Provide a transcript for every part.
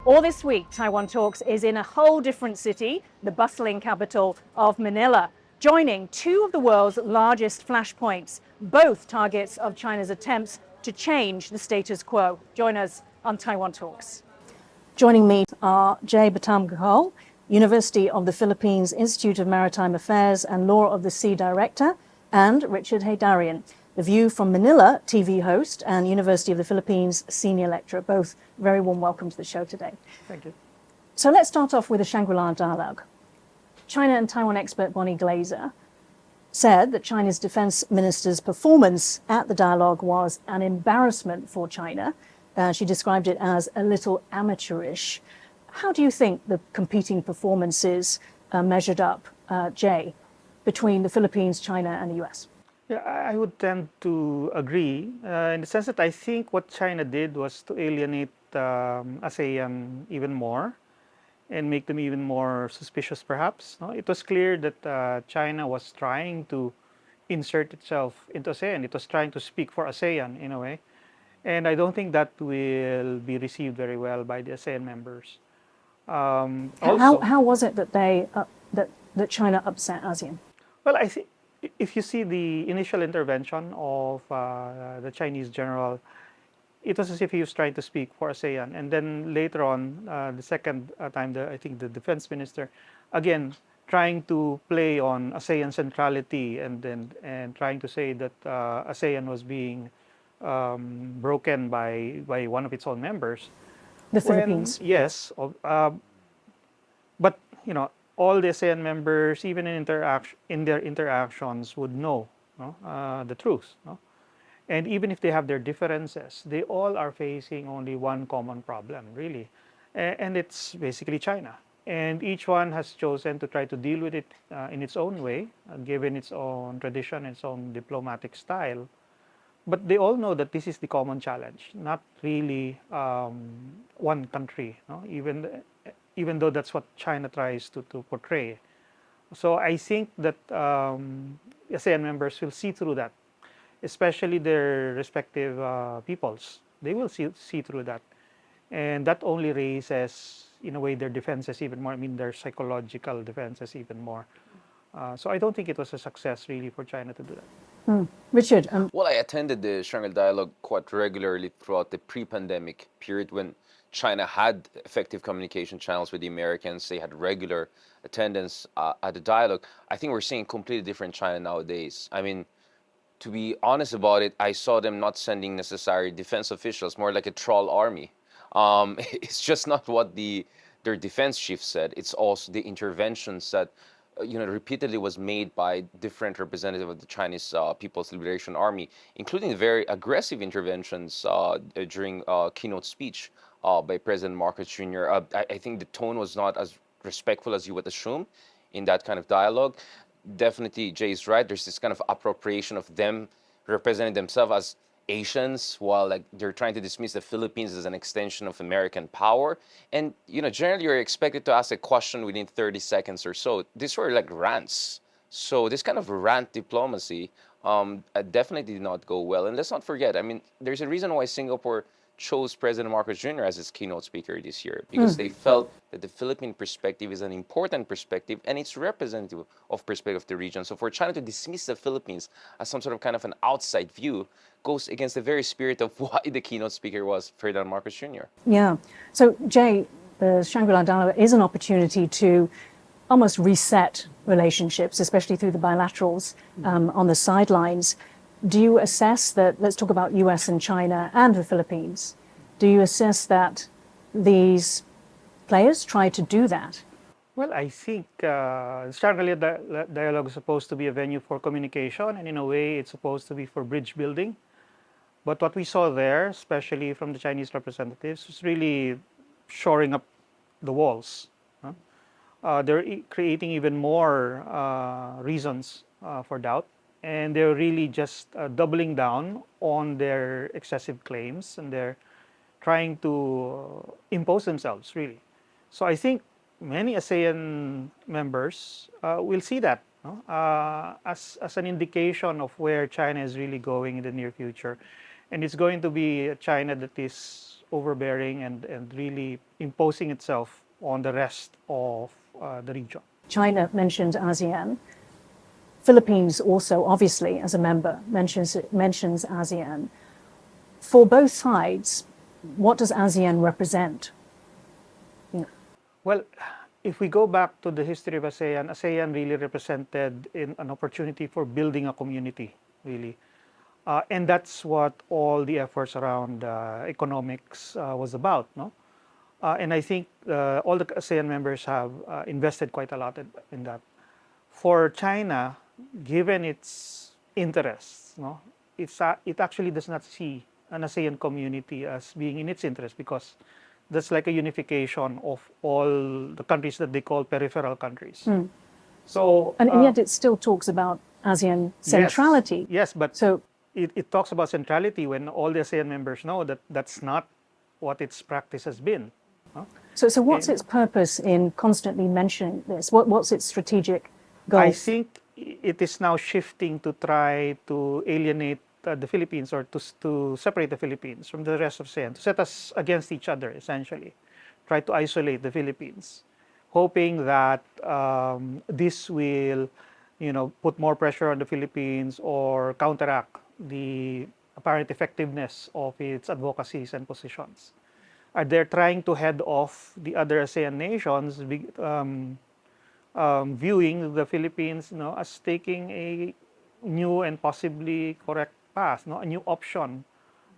All this week, Taiwan Talks is in a whole different city, the bustling capital of Manila, joining two of the world's largest flashpoints, both targets of China's attempts to change the status quo. Join us on Taiwan Talks. Joining me are Batongbacal, University of the Philippines Institute of Maritime Affairs and Law of the Sea Director, and Richard Heydarian, the View From Manila TV host and University of the Philippines Senior Lecturer. Both very warm welcome to the show today. Thank you. So let's start off with the Shangri-La Dialogue. China and Taiwan expert Bonnie Glaser said that China's defense minister's performance at the dialogue was an embarrassment for China. She described it as a little amateurish. How do you think the competing performances measured up, Jay, between the Philippines, China, and the US? Yeah, I would tend to agree in the sense that I think what China did was to alienate ASEAN even more and make them even more suspicious, perhaps. No? It was clear that China was trying to insert itself into ASEAN. It was trying to speak for ASEAN in a way. And I don't think that will be received very well by the ASEAN members. How was it that that China upset ASEAN? Well, I think if you see the initial intervention of the Chinese general, it was as if he was trying to speak for ASEAN. And then later on, the second time, I think the defense minister, again, trying to play on ASEAN centrality and trying to say that ASEAN was being broken by one of its own members. The Philippines. Yes. But, you know, all the ASEAN members, even in their interactions, would know the truth. No? And even if they have their differences, they all are facing only one common problem, really. And it's basically China. And each one has chosen to try to deal with it in its own way, given its own tradition, its own diplomatic style. But they all know that this is the common challenge, not really one country, no? Even though that's what China tries to portray. So I think that ASEAN members will see through that, especially their respective peoples. They will see through that. And that only raises, in a way, their defenses even more. I mean, their psychological defenses even more. So I don't think it was a success, really, for China to do that. Richard? Well, I attended the Shangri-La Dialogue quite regularly throughout the pre-pandemic period when China had effective communication channels with the Americans. They had regular attendance at the dialogue. I think we're seeing a completely different China nowadays. I mean, to be honest about it, I saw them not sending necessary defense officials, more like a troll army. It's just not what their defense chief said. It's also the interventions that repeatedly was made by different representatives of the Chinese People's Liberation Army, including very aggressive interventions during keynote speech by President Marcos Jr. I think the tone was not as respectful as you would assume in that kind of dialogue. Definitely, Jay is right. There's this kind of appropriation of them representing themselves as Asians, while they're trying to dismiss the Philippines as an extension of American power. And generally you're expected to ask a question within 30 seconds or so. These were like rants. So this kind of rant diplomacy definitely did not go well. And let's not forget, I mean, there's a reason why Singapore chose President Marcos Jr. as its keynote speaker this year, because they felt that the Philippine perspective is an important perspective and it's representative of perspective of the region. So for China to dismiss the Philippines as some sort of kind of an outside view goes against the very spirit of why the keynote speaker was Ferdinand Marcos Jr. Yeah. So Jay, the Shangri-La Dialogue is an opportunity to almost reset relationships, especially through the bilaterals on the sidelines. Do you assess that, let's talk about US and China and the Philippines, do you assess that these players try to do that? Well, I think Shangri-La Dialogue is supposed to be a venue for communication, and in a way it's supposed to be for bridge building. But what we saw there, especially from the Chinese representatives, was really shoring up the walls. They're creating even more reasons for doubt. And they're really just doubling down on their excessive claims, and they're trying to impose themselves, really. So I think many ASEAN members will see that as an indication of where China is really going in the near future. And it's going to be a China that is overbearing and really imposing itself on the rest of the region. China mentioned ASEAN. Philippines also, obviously, as a member, mentions ASEAN. For both sides, what does ASEAN represent? Well, if we go back to the history of ASEAN, ASEAN really represented an opportunity for building a community, really. And that's what all the efforts around economics was about, no? And I think all the ASEAN members have invested quite a lot in that. For China, given its interests, no, it actually does not see an ASEAN community as being in its interest, because that's like a unification of all the countries that they call peripheral countries. So, and yet it still talks about ASEAN centrality. Yes, but so it talks about centrality when all the ASEAN members know that that's not what its practice has been. Huh? So what's its purpose in constantly mentioning this? What's its strategic goal? I think it is now shifting to try to alienate the Philippines, or to separate the Philippines from the rest of ASEAN, to set us against each other, essentially. Try to isolate the Philippines, hoping that this will, put more pressure on the Philippines or counteract the apparent effectiveness of its advocacies and positions. They're trying to head off the other ASEAN nations, viewing the Philippines, as taking a new and possibly correct path, a new option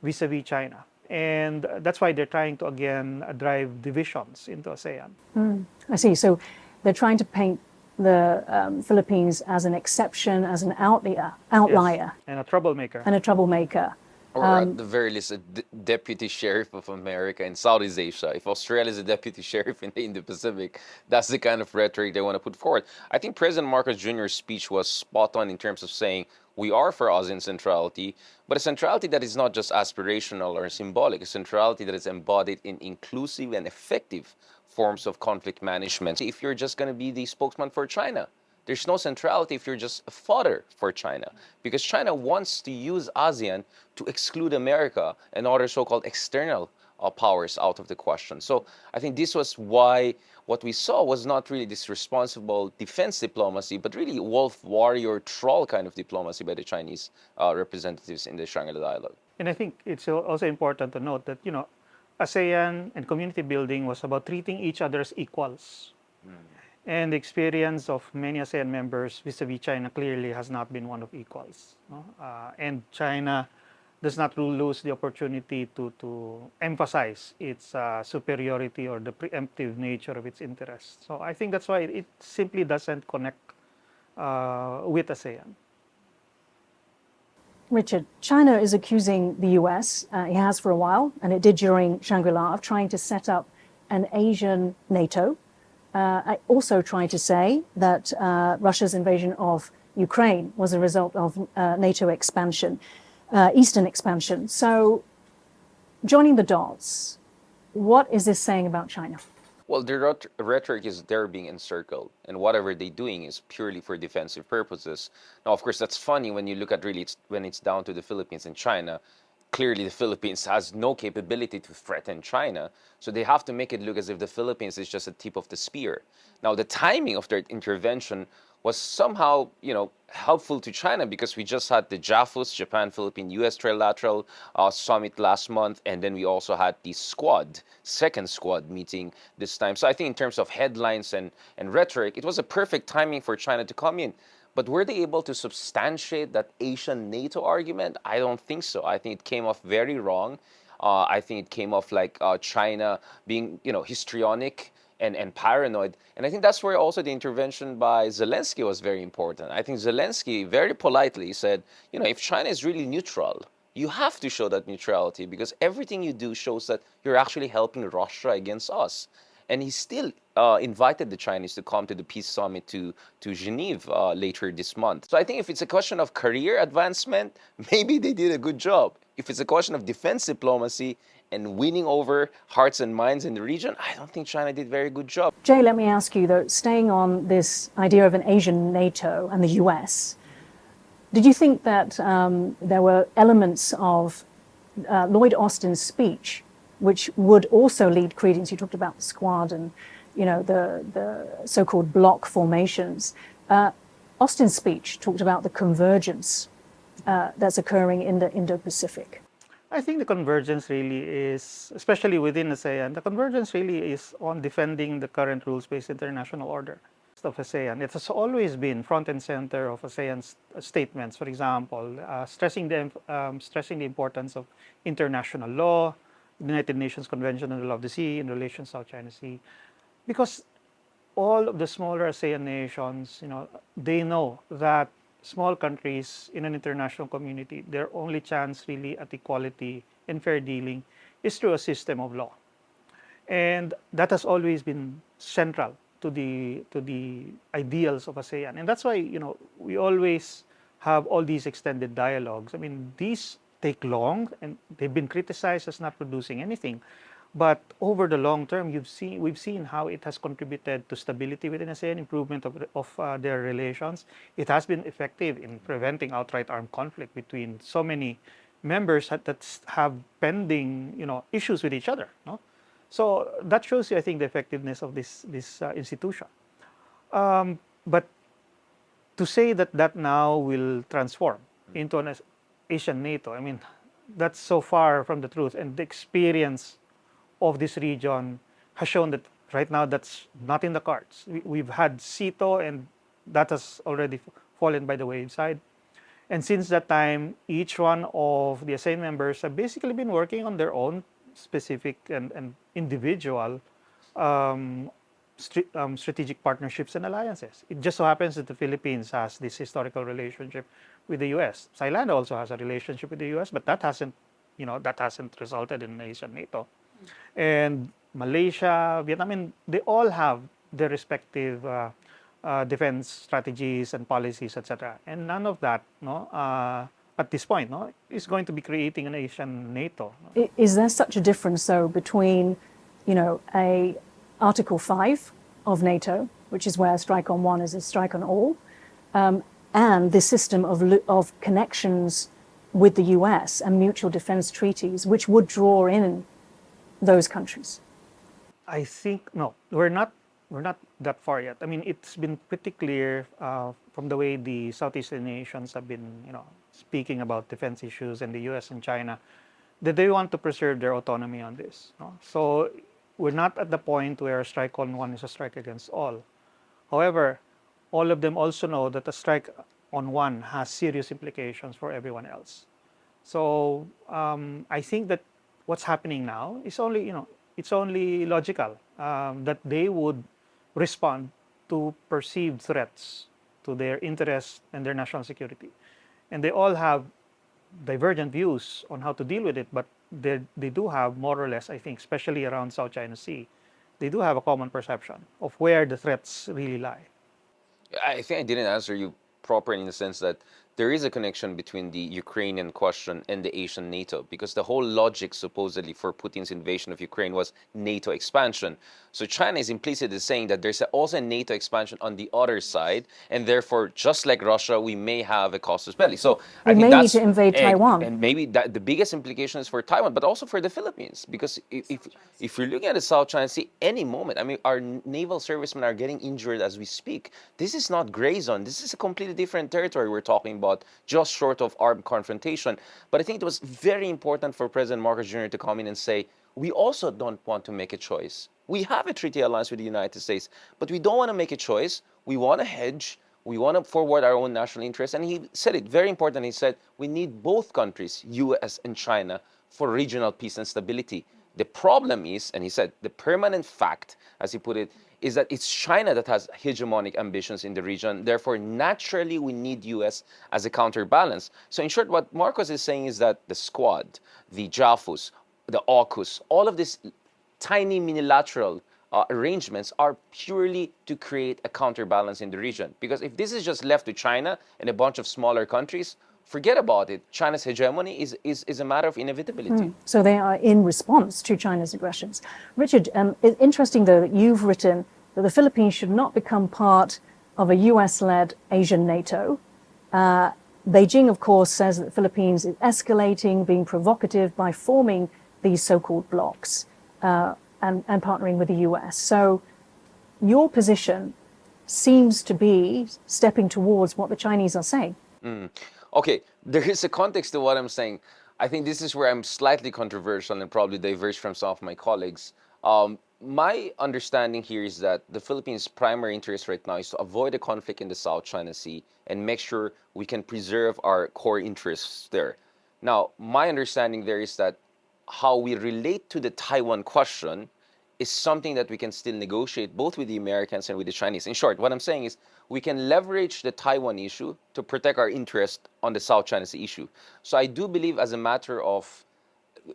vis-a-vis China. And that's why they're trying to, again, drive divisions into ASEAN. I see. So they're trying to paint the Philippines as an exception, as an outlier. Yes. And a troublemaker. Or at the very least, a deputy sheriff of America in Southeast Asia. If Australia is a deputy sheriff in the Indo-Pacific, that's the kind of rhetoric they want to put forward. I think President Marcos Jr.'s speech was spot on in terms of saying we are for ASEAN centrality, but a centrality that is not just aspirational or symbolic, a centrality that is embodied in inclusive and effective forms of conflict management. If you're just going to be the spokesman for China, there's no centrality if you're just a fodder for China, because China wants to use ASEAN to exclude America and other so-called external powers out of the question. So I think this was why what we saw was not really this responsible defense diplomacy, but really wolf warrior troll kind of diplomacy by the Chinese representatives in the Shangri-La Dialogue. And I think it's also important to note that, ASEAN and community building was about treating each other as equals. And the experience of many ASEAN members vis-a-vis China clearly has not been one of equals. And China does not lose the opportunity to emphasize its superiority or the preemptive nature of its interests. So I think that's why it simply doesn't connect with ASEAN. Richard, China is accusing the US, it has for a while, and it did during Shangri-La, of trying to set up an Asian NATO. Also trying to say that Russia's invasion of Ukraine was a result of NATO expansion, Eastern expansion. So, joining the dots, what is this saying about China? Well, the rhetoric is they're being encircled, and whatever they're doing is purely for defensive purposes. Now, of course, that's funny when you look at really when it's down to the Philippines and China. Clearly, the Philippines has no capability to threaten China, so they have to make it look as if the Philippines is just a tip of the spear. Now, the timing of their intervention was somehow, helpful to China, because we just had the JAFUS, Japan-Philippine-US Trilateral Summit last month, and then we also had the second squad meeting this time. So I think in terms of headlines and rhetoric, it was a perfect timing for China to come in. But were they able to substantiate that Asian NATO argument? I don't think so. I think it came off very wrong. I think it came off like China being, histrionic and paranoid. And I think that's where also the intervention by Zelensky was very important. I think Zelensky very politely said, if China is really neutral, you have to show that neutrality, because everything you do shows that you're actually helping Russia against us. And he still invited the Chinese to come to the peace summit to Geneva later this month. So I think if it's a question of career advancement, maybe they did a good job. If it's a question of defense diplomacy and winning over hearts and minds in the region, I don't think China did a very good job. Jay, let me ask you, though, staying on this idea of an Asian NATO and the US, did you think that there were elements of Lloyd Austin's speech which would also lead credence. You talked about the Squad and, you know, the so-called bloc formations. Austin's speech talked about the convergence that's occurring in the Indo-Pacific. I think the convergence really is, especially within ASEAN, the convergence really is on defending the current rules-based international order of ASEAN. It has always been front and center of ASEAN's statements, for example, stressing the importance of international law, the United Nations Convention on the Law of the Sea in relation to South China Sea, because all of the smaller ASEAN nations, you know, they know that small countries in an international community, their only chance really at equality and fair dealing is through a system of law. And that has always been central to the ideals of ASEAN. And that's why, you know, we always have all these extended dialogues. I mean, these take long and they've been criticized as not producing anything. But over the long term, we've seen how it has contributed to stability within ASEAN, improvement of their relations. It has been effective in preventing outright armed conflict between so many members that have pending, you know, issues with each other. No? So that shows you, I think, the effectiveness of this institution. But to say that that now will transform into an Asian NATO, I mean, that's so far from the truth. And the experience of this region has shown that right now that's not in the cards. We've had CETO and that has already fallen by the wayside. And since that time, each one of the ASEAN members have basically been working on their own specific and individual strategic partnerships and alliances. It just so happens that the Philippines has this historical relationship with the U.S. Thailand also has a relationship with the U.S., but that hasn't, you know, that hasn't resulted in Asian NATO. And Malaysia, Vietnam, and they all have their respective defense strategies and policies, etc. And none of that, no, at this point, no, is going to be creating an Asian NATO. Is there such a difference, though, between, you know, a Article 5 of NATO, which is where a strike on one is a strike on all, and the system of connections with the US and mutual defense treaties, which would draw in those countries? I think no, we're not that far yet. I mean, it's been pretty clear from the way the Southeast Asian nations have been, you know, speaking about defense issues, and the U.S. and China, that they want to preserve their autonomy on this. No? So we're not at the point where a strike on one is a strike against all. However, all of them also know that a strike on one has serious implications for everyone else. So I think that what's happening now is only, you know, it's only logical that they would respond to perceived threats to their interests and their national security. And they all have divergent views on how to deal with it, but they do have more or less, I think, especially around South China Sea, they do have a common perception of where the threats really lie. I think I didn't answer you properly in the sense that there is a connection between the Ukrainian question and the Asian NATO, because the whole logic supposedly for Putin's invasion of Ukraine was NATO expansion. So China is implicitly saying that there's also a NATO expansion on the other side, and therefore, just like Russia, we may have a casus belli. So we may need to invade Taiwan. And maybe that the biggest implication is for Taiwan, but also for the Philippines, because if you're looking at the South China Sea, any moment, I mean, our naval servicemen are getting injured as we speak. This is not gray zone. This is a completely different territory we're talking about, just short of armed confrontation. But I think it was very important for President Marcos Jr. to come in and say, we also don't want to make a choice. We have a treaty alliance with the United States, but we don't want to make a choice. We want to hedge. We want to forward our own national interests. And he said it very important. He said, we need both countries, US and China, for regional peace and stability. The problem is, and he said, the permanent fact, as he put it, is that it's China that has hegemonic ambitions in the region. Therefore, naturally, we need US as a counterbalance. So in short, what Marcos is saying is that the Squad, the JAFUS, the AUKUS, all of these tiny minilateral arrangements are purely to create a counterbalance in the region. Because if this is just left to China and a bunch of smaller countries, forget about it. China's hegemony is a matter of inevitability. So they are in response to China's aggressions. Richard, it's interesting, though, that you've written that the Philippines should not become part of a US-led Asian NATO. Beijing, of course, says that the Philippines is escalating, being provocative by forming these so-called blocs and partnering with the US. So your position seems to be stepping towards what the Chinese are saying. Okay, there is a context to what I'm saying. I think this is where I'm slightly controversial and probably diverge from some of my colleagues. My understanding here is that the Philippines' primary interest right now is to avoid a conflict in the South China Sea and make sure we can preserve our core interests there. Now, my understanding there is that how we relate to the Taiwan question is something that we can still negotiate both with the Americans and with the Chinese. In short, what I'm saying is we can leverage the Taiwan issue to protect our interest on the South China Sea issue. So I do believe as a matter of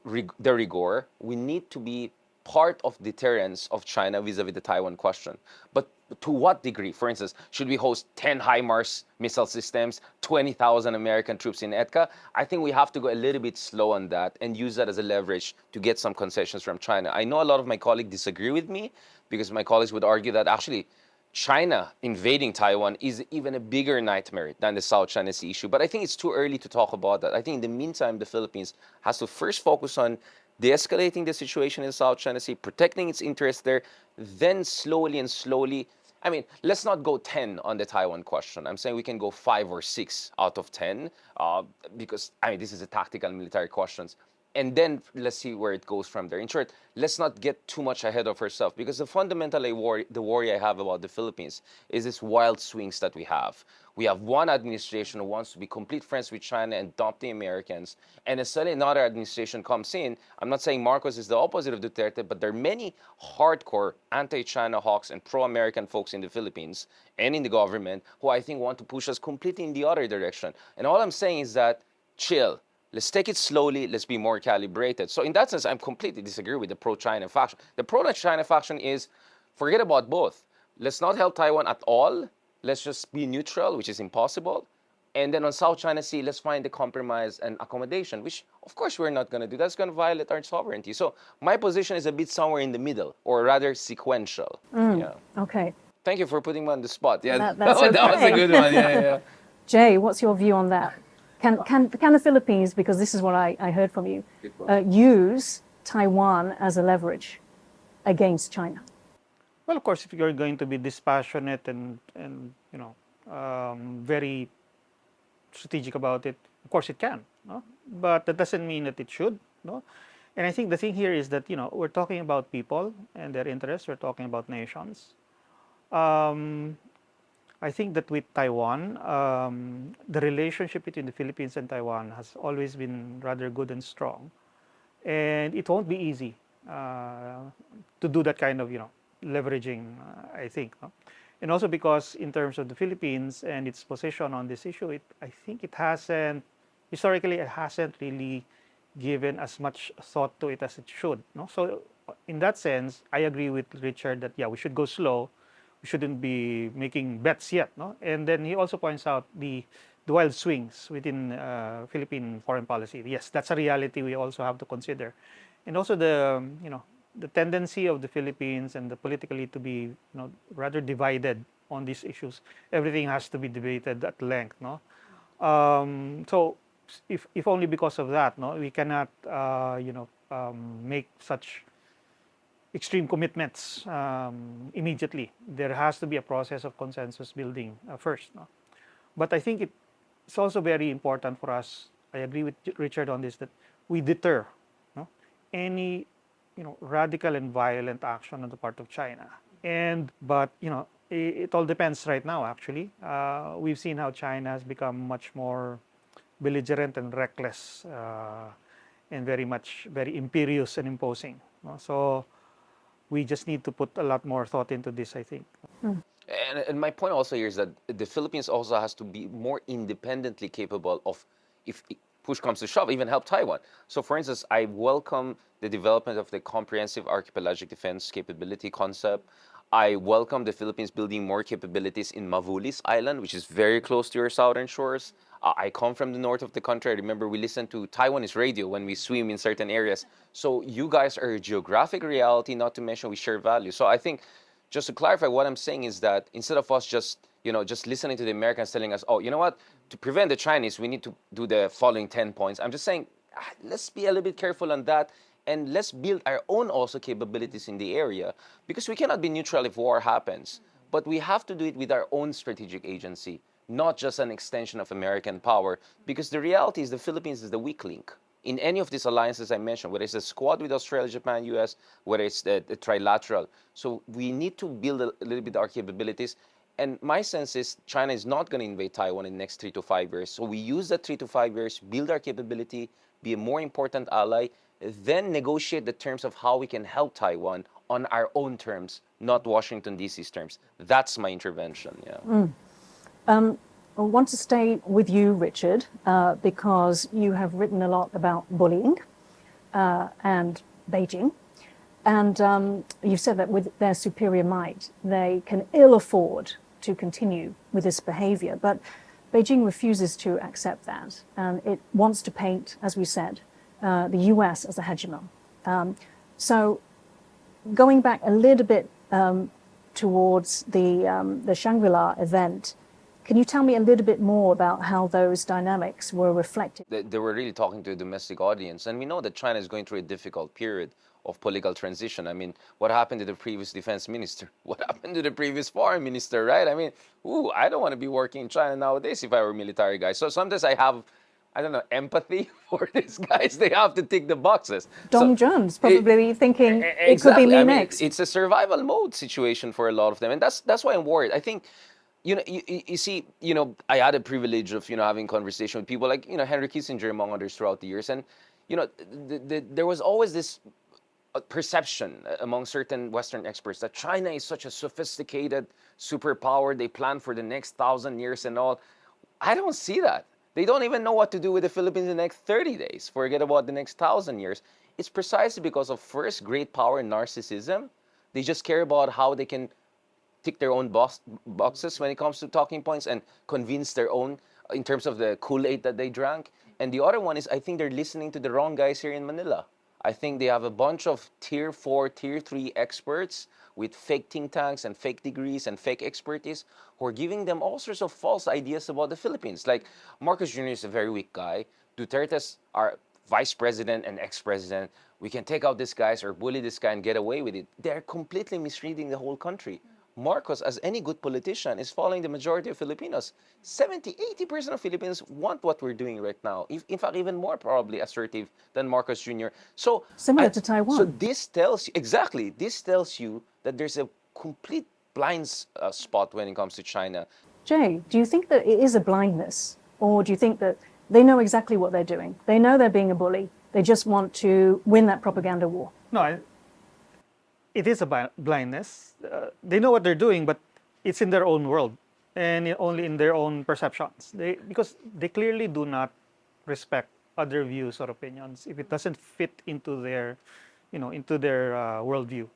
the rigor, we need to be part of deterrence of China vis-a-vis the Taiwan question. But to what degree? For instance, should we host 10 HIMARS missile systems, 20,000 American troops in ETCA? I think we have to go a little bit slow on that and use that as a leverage to get some concessions from China. I know a lot of my colleagues disagree with me because my colleagues would argue that actually China invading Taiwan is even a bigger nightmare than the South China Sea issue. But I think it's too early to talk about that. I think in the meantime, the Philippines has to first focus on de-escalating the situation in South China Sea, protecting its interests there, then slowly, I mean, let's not go 10 on the Taiwan question. I'm saying we can go 5 or 6 out of 10 because, I mean, this is a tactical military questions. And then let's see where it goes from there. In short, let's not get too much ahead of ourselves because the fundamental worry I have about the Philippines is this wild swings that we have. We have one administration who wants to be complete friends with China and dump the Americans. And then suddenly another administration comes in. I'm not saying Marcos is the opposite of Duterte, but there are many hardcore anti-China hawks and pro-American folks in the Philippines and in the government who I think want to push us completely in the other direction. And all I'm saying is that chill. Let's take it slowly. Let's be more calibrated. So in that sense, I'm completely disagree with the pro-China faction. The pro-China faction is forget about both. Let's not help Taiwan at all. Let's just be neutral, which is impossible. And then on South China Sea, let's find a compromise and accommodation, which of course we're not going to do. That's going to violate our sovereignty. So my position is a bit somewhere in the middle, or rather sequential. Yeah. Okay. Thank you for putting me on the spot. Yeah, That's that was a okay. good one. Yeah. Jay, what's your view on that? Can the Philippines, because this is what I heard from you, use Taiwan as a leverage against China? Well, of course, if you're going to be dispassionate and very strategic about it, of course it can. No? But that doesn't mean that it should. No? And I think the thing here is that we're talking about people and their interests. We're talking about nations. I think that with Taiwan, the relationship between the Philippines and Taiwan has always been rather good and strong, and it won't be easy to do that kind of leveraging. I think, no? And also because in terms of the Philippines and its position on this issue, I think it hasn't historically really given as much thought to it as it should. No, so in that sense, I agree with Richard that we should go slow. We shouldn't be making bets yet, no? And then he also points out the wild swings within Philippine foreign policy. Yes, that's a reality we also have to consider, and also the tendency of the Philippines and the politically to be rather divided on these issues. Everything has to be debated at length, no? So if only because of that, no, we cannot make such extreme commitments immediately. There has to be a process of consensus building first. No? But I think it's also very important for us, I agree with Richard on this, that we deter any radical and violent action on the part of China. But it all depends right now, actually. We've seen how China has become much more belligerent and reckless and very imperious and imposing. No? So we just need to put a lot more thought into this, I think. And my point also here is that the Philippines also has to be more independently capable of, if push comes to shove, even help Taiwan. So for instance, I welcome the development of the comprehensive archipelagic defense capability concept. I welcome the Philippines building more capabilities in Mavulis Island, which is very close to your southern shores. I come from the north of the country. I remember we listened to Taiwanese radio when we swim in certain areas. So you guys are a geographic reality, not to mention we share values. So I think, just to clarify, what I'm saying is that instead of us just listening to the Americans telling us, oh, you know what, to prevent the Chinese, we need to do the following 10 points. I'm just saying, let's be a little bit careful on that and let's build our own also capabilities in the area, because we cannot be neutral if war happens. But we have to do it with our own strategic agency, not just an extension of American power, because the reality is the Philippines is the weak link in any of these alliances I mentioned, whether it's a Quad with Australia, Japan, US, whether it's the trilateral. So we need to build a little bit our capabilities. And my sense is China is not going to invade Taiwan in the next 3 to 5 years. So we use that 3 to 5 years, build our capability, be a more important ally, then negotiate the terms of how we can help Taiwan on our own terms, not Washington, D.C.'s terms. That's my intervention, yeah. I want to stay with you, Richard, because you have written a lot about bullying and Beijing. And you've said that with their superior might, they can ill afford to continue with this behavior. But Beijing refuses to accept that. And it wants to paint, as we said, the US as a hegemon. So going back a little bit towards the Shangri-La event, can you tell me a little bit more about how those dynamics were reflected? They were really talking to a domestic audience. And we know that China is going through a difficult period of political transition. I mean, what happened to the previous defense minister? What happened to the previous foreign minister, right? I mean, I don't want to be working in China nowadays if I were a military guy. So sometimes I have, I don't know, empathy for these guys. They have to tick the boxes. Dong Jun's probably thinking exactly. It could be me next. It's a survival mode situation for a lot of them. And that's why I'm worried. I think, you see, I had a privilege of, having conversation with people like, Henry Kissinger, among others, throughout the years. And, there was always this perception among certain Western experts that China is such a sophisticated superpower. They plan for the next 1,000 years and all. I don't see that. They don't even know what to do with the Philippines in the next 30 days. Forget about the next 1,000 years. It's precisely because of, first, great power and narcissism. They just care about how they can tick their own boxes when it comes to talking points and convince their own in terms of the Kool-Aid that they drank. And the other one is, I think they're listening to the wrong guys here in Manila. I think they have a bunch of tier 4, tier 3 experts with fake think tanks and fake degrees and fake expertise who are giving them all sorts of false ideas about the Philippines. Like, Marcos Jr. is a very weak guy. Duterte's our vice president and ex-president. We can take out these guys or bully this guy and get away with it. They're completely misreading the whole country. Marcos, as any good politician, is following the majority of Filipinos. 70-80% of Filipinos want what we're doing right now. In fact, even more probably assertive than Marcos Jr. So similar to Taiwan. So this tells you that there's a complete blind spot when it comes to China. Jay, do you think that it is a blindness, or do you think that they know exactly what they're doing? They know they're being a bully. They just want to win that propaganda war. No, it is a blindness. They know what they're doing, but it's in their own world and only in their own perceptions. Because they clearly do not respect other views or opinions if it doesn't fit into their, worldview.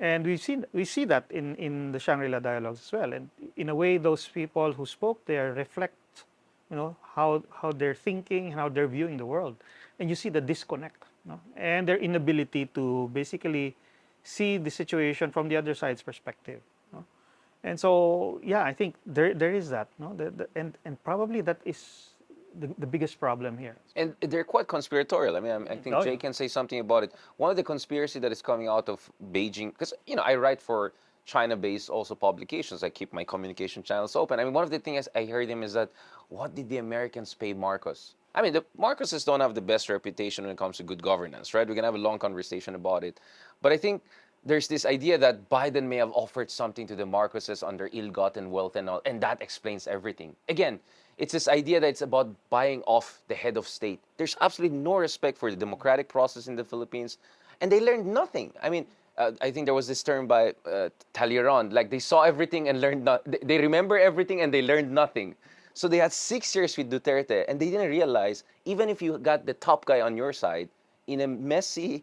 And we see that in the Shangri-La Dialogues as well. And in a way, those people who spoke there reflect, how they're thinking, how they're viewing the world. And you see the disconnect, and their inability to basically see the situation from the other side's perspective. And so, yeah, I think there is that. And probably that is the biggest problem here. And they're quite conspiratorial. I mean, I think Jay can say something about it. One of the conspiracy that is coming out of Beijing, because, I write for China-based also publications. I keep my communication channels open. I mean, one of the things I heard him is that, what did the Americans pay Marcos? I mean, the Marcoses don't have the best reputation when it comes to good governance, right? We can have a long conversation about it. But I think there's this idea that Biden may have offered something to the Marcoses under ill-gotten wealth and all, and that explains everything. Again, it's this idea that it's about buying off the head of state. There's absolutely no respect for the democratic process in the Philippines, and they learned nothing. I mean, I think there was this term by Talleyrand, like they saw everything and learned they remember everything and they learned nothing. So they had 6 years with Duterte, and they didn't realize, even if you got the top guy on your side, in a messy,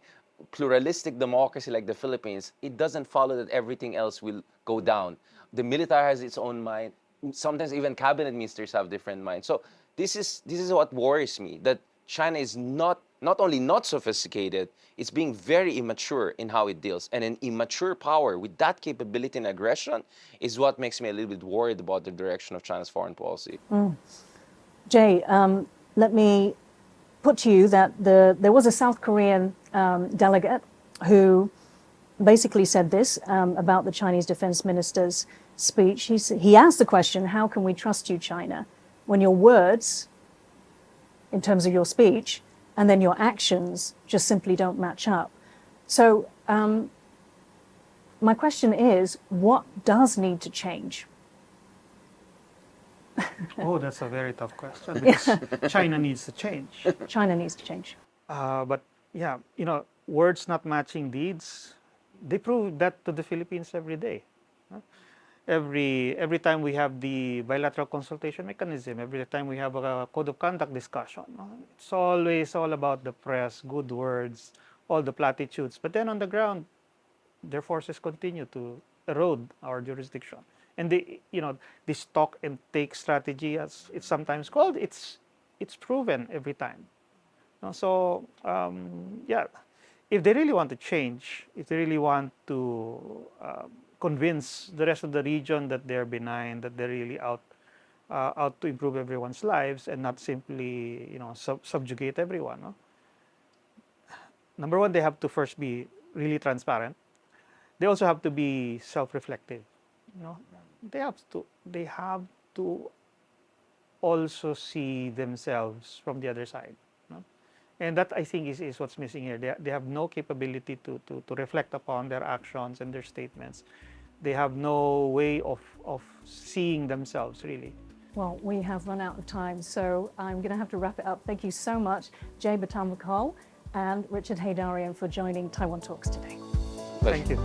pluralistic democracy like the Philippines, it doesn't follow that everything else will go down. The military has its own mind. Sometimes even cabinet ministers have different minds. So this is what worries me, that China is not only not sophisticated, it's being very immature in how it deals. And an immature power with that capability and aggression is what makes me a little bit worried about the direction of China's foreign policy. Jay, let me put to you that there was a South Korean delegate who basically said this about the Chinese defense minister's speech. He asked the question, how can we trust you, China, when your words, in terms of your speech, and then your actions just simply don't match up? So my question is, what does need to change? Oh, that's a very tough question, because China needs to change. China needs to change. But yeah, words not matching deeds, they prove that to the Philippines every day. Every time we have the bilateral consultation mechanism, every time we have a code of conduct discussion, it's always all about the press, good words, all the platitudes. But then on the ground, their forces continue to erode our jurisdiction. And this talk and take strategy, as it's sometimes called, it's proven every time. So yeah, if they really want to change, if they really want to convince the rest of the region that they're benign, that they're really out to improve everyone's lives and not simply subjugate everyone. Number one, they have to first be really transparent. They also have to be self-reflective. They have to also see themselves from the other side. And that, I think, is what's missing here. They have no capability to reflect upon their actions and their statements. They have no way of seeing themselves, really. Well, we have run out of time, so I'm going to have to wrap it up. Thank you so much, Jay Batongbacal and Richard Heydarian, for joining Taiwan Talks today. Thank you.